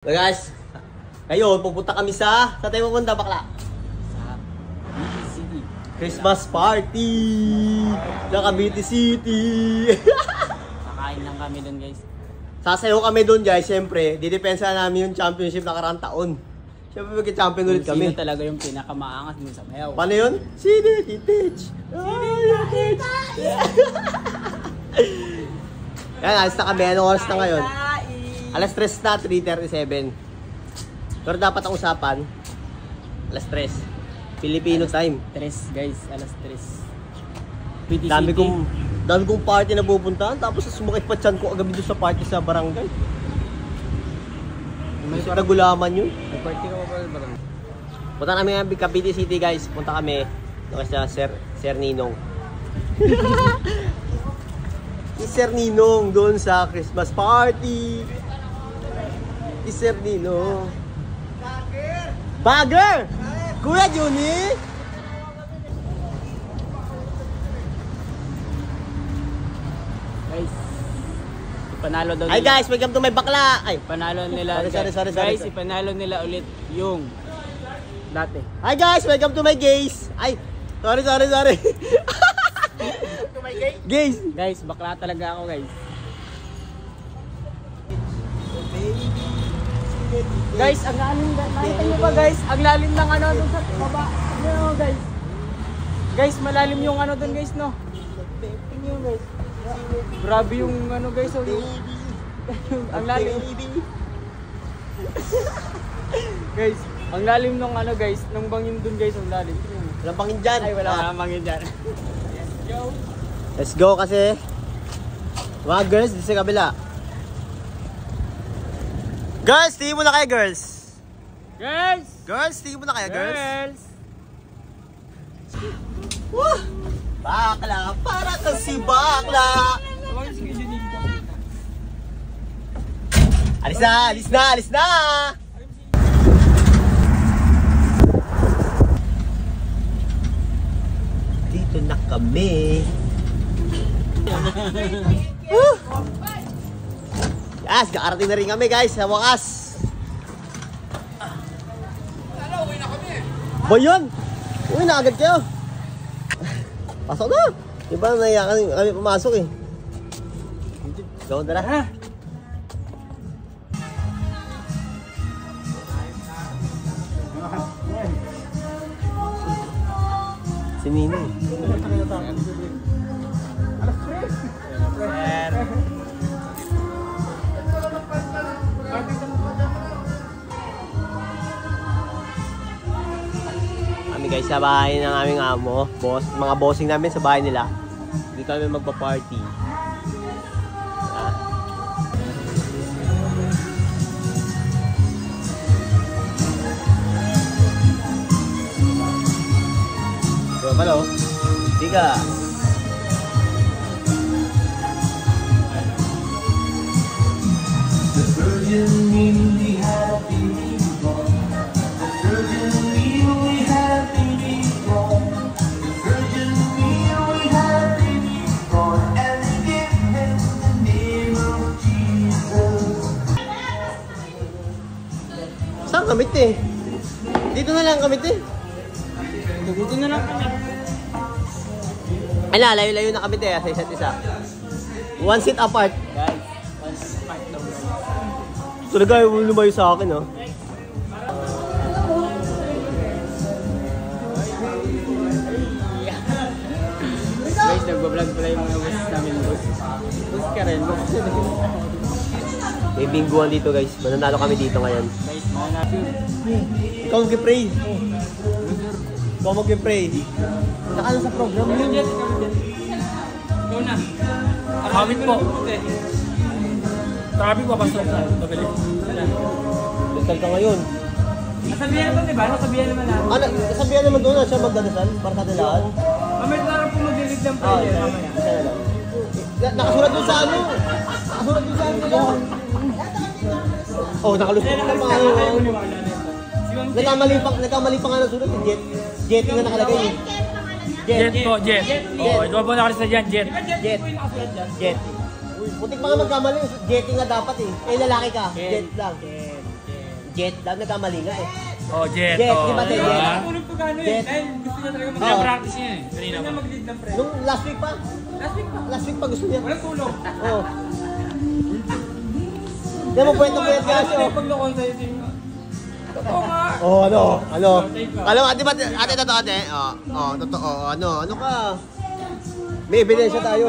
So guys, ngayon pupunta kami sa tayo pupunta bakla? Sa Cavite City. Christmas party sa Cavite City. Kakain lang kami doon, guys. Sasayaw kami doon guys, siyempre. Didepensa namin yung championship na karang taon. Siyempre magka-champion ulit kami. Sino talaga yung pinakamaangas mo sa mayaw? Paano yun? Sino? Titich. Yan, alis na kami. Anong oras na ngayon? Alas 3 na, 3:37. Pero dapat ang usapan, alas 3. Filipino time. 3, guys. Alas 3. Dami kong party na pupuntahan, tapos sumakit pa tiyan ko agabi doon sa party sa barangay. Kasi nagulaman yun. May party ka pa ba? Punta namin ang Cavite City guys. Punta kami kasi Sir Ninong. Si Sir Ninong doon sa Christmas party. Si Sir Ninong. Bagger! Kuya Juni! Guys, ipanalo daw Hi guys, welcome to my bakla! Ay, Ipanalo nila. Sorry. Guys, ipanalo nila ulit yung dati. hi guys, welcome to my gays! Ay, sorry. To my gay? Gays! Guys, bakla talaga ako, guys. Guys, ang lalim, nakita niyo ba guys? Ang lalim ng ano doon sa baba. Ano guys? Guys, malalim yung ano doon guys, no? Guys. Grabe yung ano guys, oh. Ang lalim. Guys, ang lalim nung ano guys, nung bangin doon guys, ang lalim. Walang bangin dyan. Ay, wala bangin dyan. Let's go kasi mga girls dito sa kabila. Girls, tingin mo na kayo girls. Girls, tingin mo na kayo girls. Woo! Bakla, para ka si bakla. Alis na. Dito na kami. Woo! Yes, kakarating na rin kami guys, sa wakas. Uwi na kami. Boy yun! Uwi na agad kayo. Pasok na. Diba naiyakan kami pumasok eh. Gawin na ha. Si Nino. Alas 3. Kami guys sa bahay ng aming amo, boss, mga bossing namin sa bahay nila. Dito kami magpa-party. So, hello. Diga. The virgin we had a baby born. The virgin we had a baby born. The virgin we had a baby born. And they gave him the name of Jesus. Saan kamit eh? Dito na lang kamit eh. Dito na lang kami. Ay na, layo-layo na kamit eh sa isa't isa. One seat apart. Guys, one part daw guys. Talaga, lumayo sa akin, oh. Guys, nagbablog pala yung mga boss namin, boss. Boss ka rin, boss. May bingguan dito, guys. Mananalo kami dito ngayon. Guys, mananalo. Ikaw mag-pray. Ikaw mag-pray. Saka na sa program yun. Ikaw na. Akamit po. Traffic pa pasok na. Pabili. Dasal ka ngayon. Nasabihan naman, diba? Nasabihan naman natin. Nasabihan naman doon na siya magdadasal para sa dalaan. Mamaya na lang po mag-delete ng prayer. Isa na lang. Nakasulat doon sa ano? Nakasulat doon sa ano nila? Oh, nakalusot na pa ano. Nagkamali pa nga ng sulat. Jet nga nakalagay. Jet po, jet. Oo, ito po nakalista dyan, jet. Jet. Putik mga magkamali, jetting nga dapat eh. Eh lalaki ka, jet lang. Jet. Dahil nagkamali nga eh. Oh, Jet. Jet, oh, di ba, Jet? diba? Tulog ko gano'n Jet. eh. Dahil gusto niya talaga Kaya practice niya eh. Kanina Gusto pa. niya mag-lead ng pre. Nung last week pa. Last week pa gusto niya. Walang tulog. Oo. Hindi mo kwento po yan kasi. Ano yung paglokon sa'yo sa'yo? Totoo nga. Oh, ano? Alam mo, di ba, ate, totoo, ate? Oh, totoo. Ano ka? May ebidensya tayo.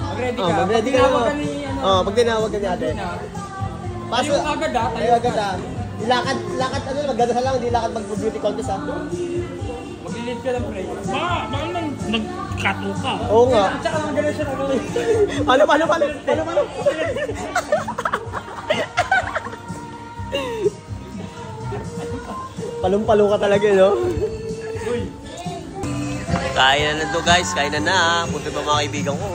Mag-ready ka. Mag-ready ka Tinawag na. ka ni ano. Pag tinawag ka ni ate. Tayo agad ah. Tayo agad ah. Lakad, magdadasal lang, hindi lakad mag-beauty contest ah. Mag-lead ka ng pre. Baka nagkato ka. Oo nga. At saka mga ganun siya na gano'n. Paano? Palong-palo ka talaga, no? Kain na to guys, kain na. Punta pa mga kaibigan ko.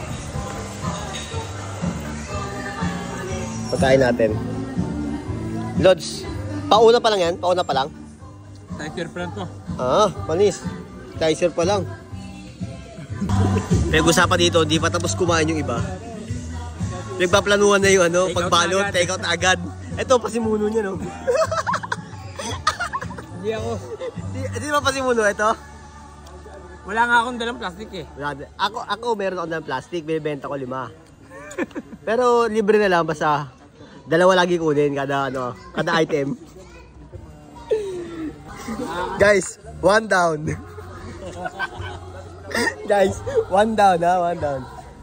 Pagkain natin. Lods, pauna pa lang yan? Pauna pa lang? Tiger plant to. Panis. Kaiser pa lang. Pag-usapan dito, di pa tapos kumain yung iba. Nagpaplanuhan na yung ano, pagbalot, take out agad. Ito, pasimuno niya, no? Hindi ako. Di ba pasimuno ito? Wala nga akong dalang plastic eh. Ako meron ako ng plastic, binibenta ko 5. Pero libre na lang, basta 2 lagi kunin kada item. Guys, 1 down. Guys, 1 down ha, 1 down.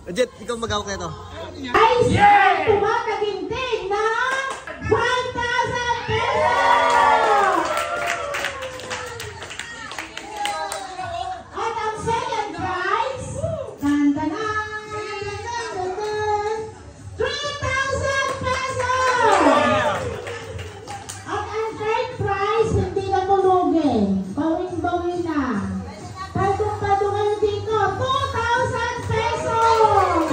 Jet, ikaw mag-awak na ito. Guys, tumataginting na 1,000 pesos! At ang second prize, 3,000 pesos! At ang third prize, hindi na tulugin. Bawing-bawin na. Padong-padong kayo dito, 2,000 pesos!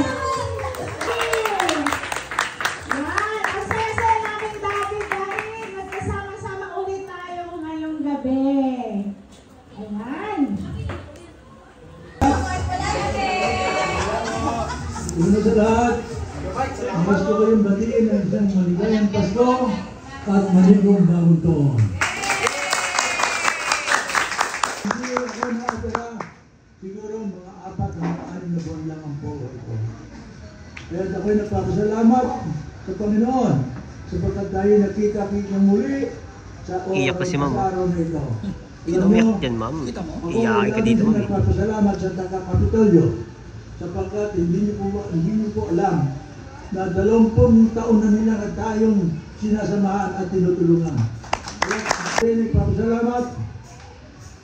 Yan, ang saya-saya namin dati dahil magkasama-sama ulit tayo ngayong gabi. Ayan. Una sa lahat, gusto ko yung batiin ng isang maligayang Pasko at maligong bagong taon. Hindi ako nakatira, siguro mga 4 na 6 na buwan lang ang pogo ito. Kaya ako'y nagpapasalamat sa Panginoon sapagkat tayo nakita-kita muli sa Iyak pa si Ma'am. araw na ito. Umiyak dyan, ma'am. Iyakin ka dito, ma'am. Nagpapasalamat sa taga-Kapitolyo sapagkat hindi niyo po alam na 20 taon na nila tayong sinasamahan at tinutulungan. Kaya nagpapasalamat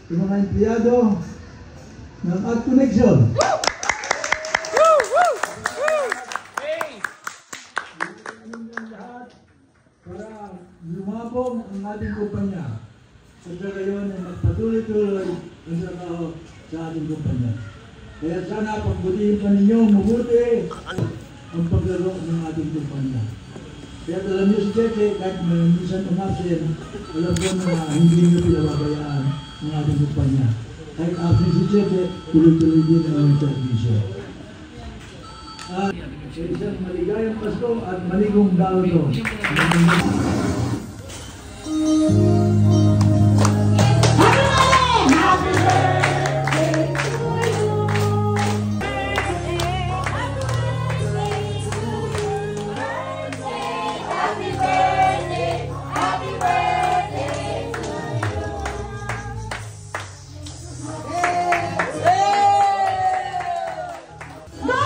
sa mga empleyado ng Art Connection. Para lumabog ang ating kumpanya. At sa gayon ay magpatuloy-tuloy ang trabaho sa ating kumpanya. Kaya sana pagbutihin pa ninyo mabuti ang paglaro ng ating kumpanya. Kaya alam niyo si Cheche, kahit minsan umabsent, alam ko na hindi niyo pinababayaan ang ating kumpanya. Kahit absent si Cheche, tuloy-tuloy din ang servisyo. At sa isang maligayang Pasko at maligong daon. Happy birthday to you. Happy birthday, happy birthday to you. Go!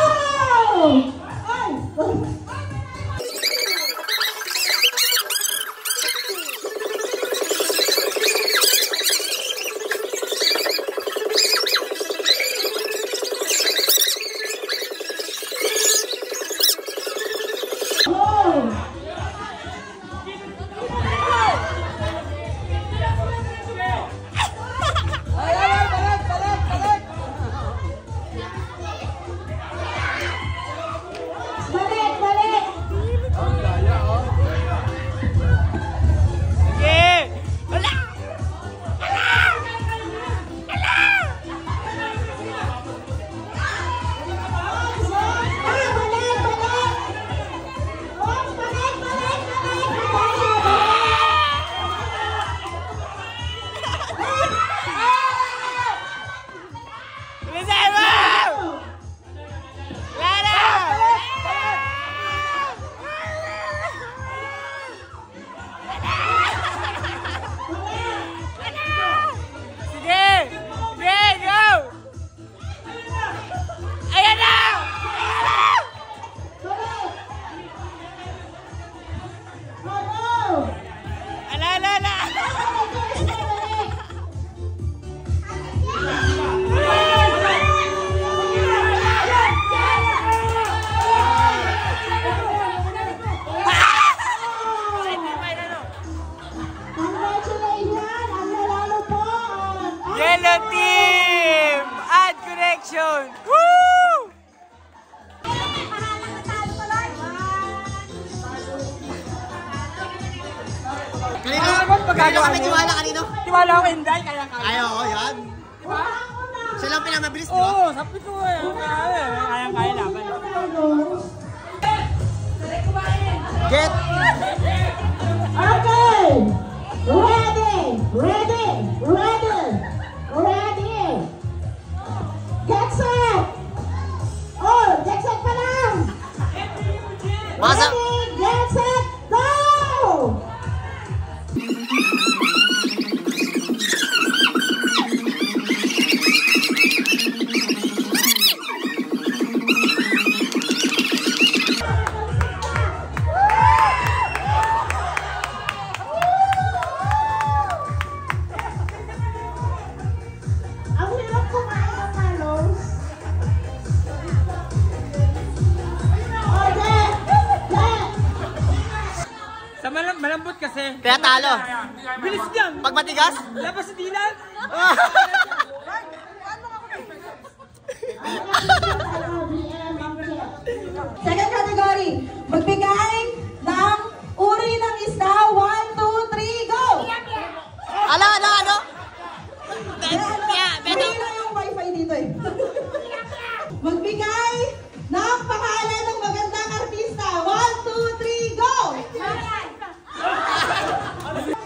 magagawa kami niyo? tiwala kanino? Tiwala ako, Inday, kaya-kaya. Ay, oo, yan. Diba? Siya lang pinamabilis, di ba? Oo, sabi ko eh. Kaya-kaya laban. Get! Okay! Ready! Ready! Ready! Ready! Get set! Oh, get set pa lang! Masa! Ready! Get set! Go! Ang hirap kumain ng malos. Oh, Jet! Jet! Sa malambot kasi. Kaya talo. Bilis niyan. Pag matigas? Labas sa dilan. Second category, magbigay ng uri ng isda. 1, 2, 3, go! Ano? Hindi na yung wifi dito eh. Magbigay ng pangalan ng magandang artista. 1, 2, 3, go!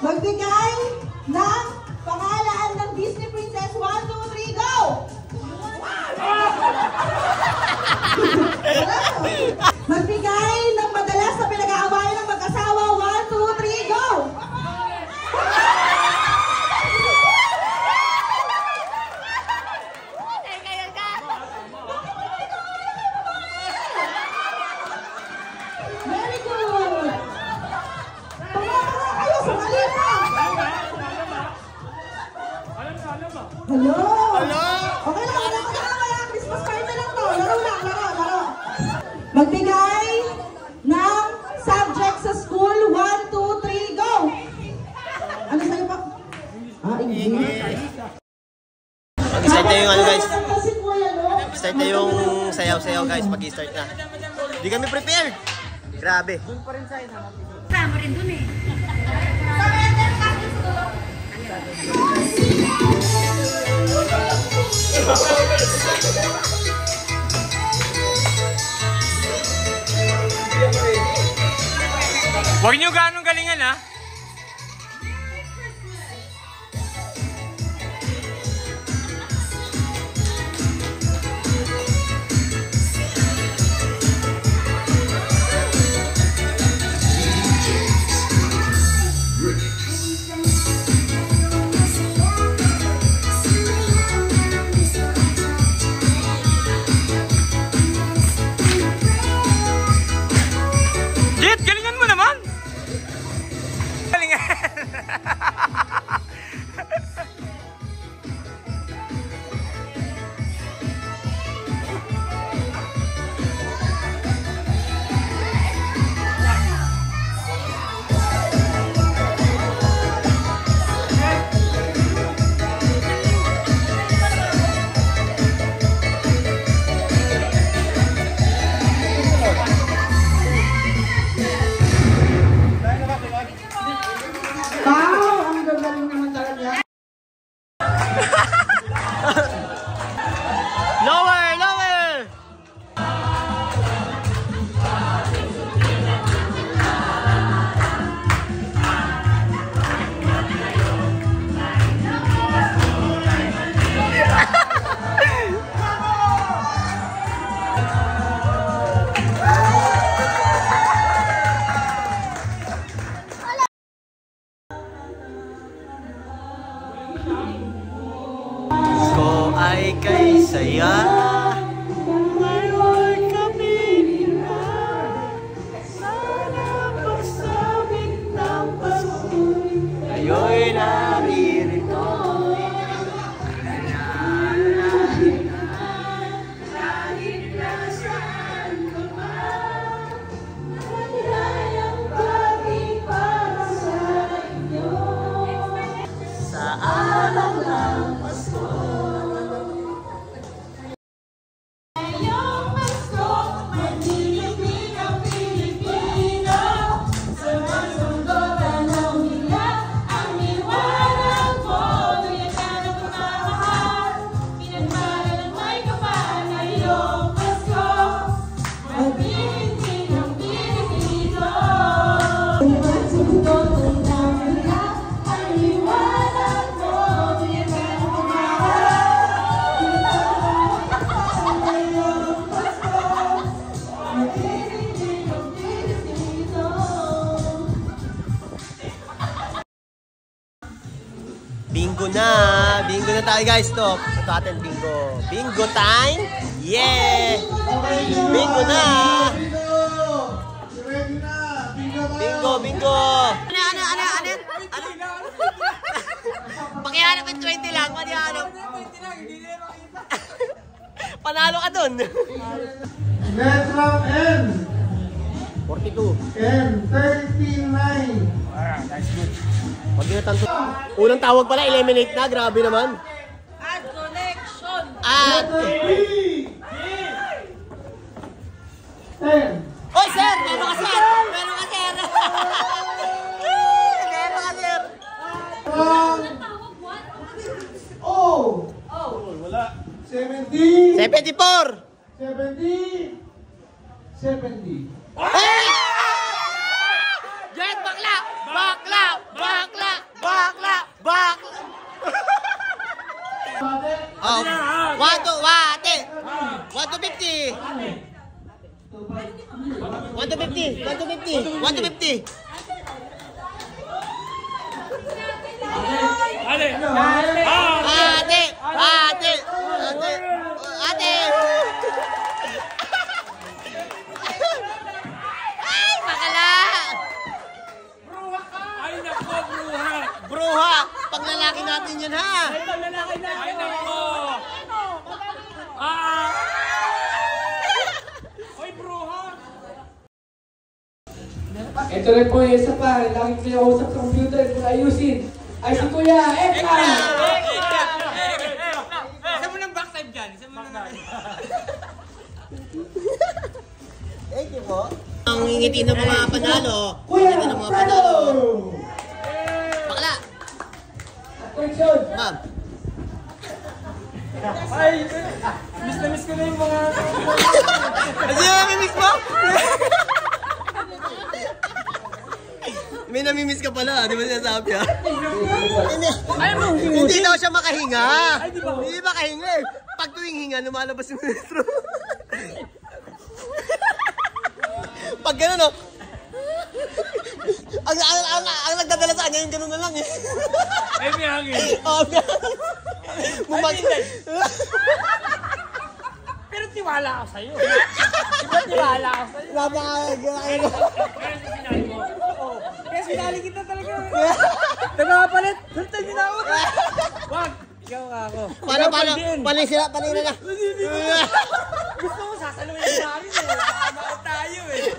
Magbigay ng pangalan ng Disney princess. 1, 2, 3, go! Magbigay ng madalas na pinag-aawayan ng mag-asawa. 1, 2, 3, go! Very good! Tumama kayo sa malita! Hello! Okay lang, kaya Christmas party lang to. Laro lang, laro. Magbigay ng subject sa school. 1, 2, 3, go! Ano sa'yo pa? English. Mag-start na yung ano guys. Kasi kuya, no? Start na yung sayaw-sayaw guys. Mag-start na. Hindi kami prepared. Grabe. Huwag niyo ganong galingan ha. Jet, galingan mo naman! Bingo na. Bingo na tayo guys. Ito atin bingo. Bingo time. Yeah. Bingo na. Bingo. Ano? Pakihanap ng 20 lang. Pakihanap. Panalo ka dun. Next round N. 42. N 39. That's good. Pag yun tanto. Unang tawag pala, eliminate na. Grabe naman. Add connection. At... N. Oy, sir! Meron ka, sir! Meron ka, sir! Meron ka, sir! O. Wala. 70. 74! 70. 70. Hey! Jet, bakla! Bakla! Bakla! Bakla! Bakla! Oh, 1 to 50! 1 to 50! 1 to 50! 1 to 50! Ate! Ate! Ay, bakala! Ay, nako, bruha! Bruha! Paglalaki natin yan, ha? Ay, nako! Oy, bruha! Ito rin po yung isa pa, laging kinausap sa computer kung ayusin. Ay si Kuya Ekman! Isa mo ng backside dyan. Isa mo ng... Thank you po. Ang ngiti ng mga panalo. Kuya, Ngiti ng mga panalo. Prado! Bakla! Attention! Ma'am. Ay, miss na miss ko na yung mga... Ano yung miss mo? May namimiss ka pala, di ba sinasabi ha? Hindi daw siya makahinga. Hindi makahinga eh. Pag tuwing hinga, lumalabas yung metro. Pag gano'n no, ang nagdadala sa kanya yung gano'n na lang eh. Ay, may hangin. Bumag... Pero tiwala ako sa'yo. Diba tiwala ako sa'yo? Napakagano. Kaya sinali kita talaga. Nagpapalit. Sultan niyo na ako. Wag. Ikaw ka ako. Paano sila? Paano na? Gusto mo sasaluhin yung namin eh. Makamahal tayo eh.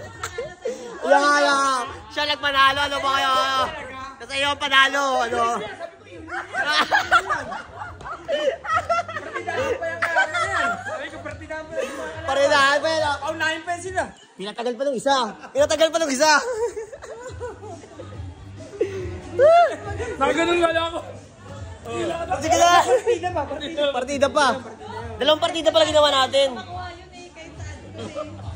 Siya nagpanalo. Ano ba kayo? Kasi iyo ang panalo. Ano? Partidahan pa yung kaya na yan. Sabi ko, partidahan pa yung kaya na. Paredahan pa yun. Paunahin pa sila. Pinatagal pa nung isa. Nakaganon nga lang ako. Sige na. Partida pa. Partida pa. Dalawang partida pala ginawa natin.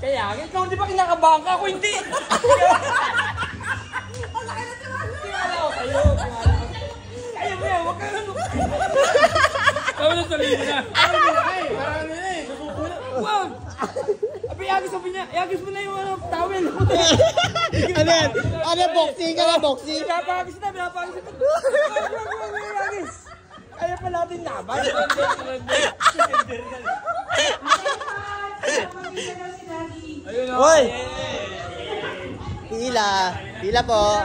Kaya, ikaw di ba kinakabahan ka? Ako hindi. Tiwala ko sa'yo. Kaya mo yan, huwag ka lang. Tama na, tuloy mo na. Parang na eh. Wag! Abi, sabi niya, iagis mo na yung towel. Ano yan? Ano boxing ka na? Boxing? Pinapagis na. Iagis. Kaya pa natin laban. Hoy! Pila po.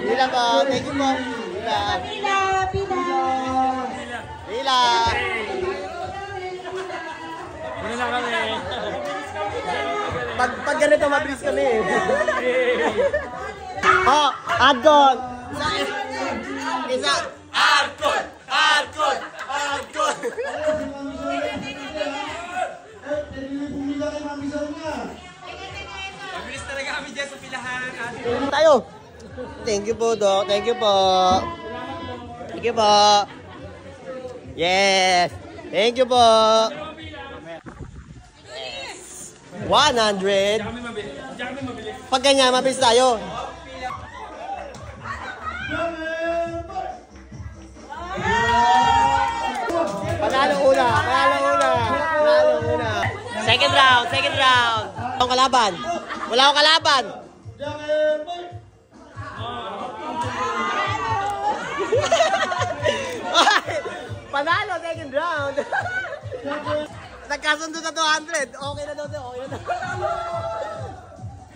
Pila po. Thank you po. Pila. Muna na kami. Pag ganito, mabilis kami eh. Oh, Adcon! Isa! Adcon! Mabilis talaga kami dyan sa pilahan. Tayo! Thank you po, Doc. Thank you po. Thank you po. Yes! Thank you po. 100. Diyan kami mabilis. Pag ganyan, mabilis tayo. Panalo una. Second round. Wala akong kalaban. Panalo, second round. Nagkasundo na 200. Okay na daw, okay na daw.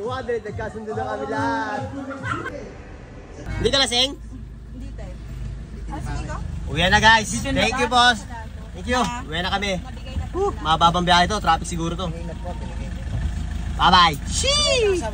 200, nagkasundo na kami lahat. Hindi ka lasing? Hindi tayo. Sige ko. Uwi na guys. Thank you, boss. Thank you. Uwi na kami. Mababang biyahe to. Traffic siguro to. Bye-bye. Sheesh!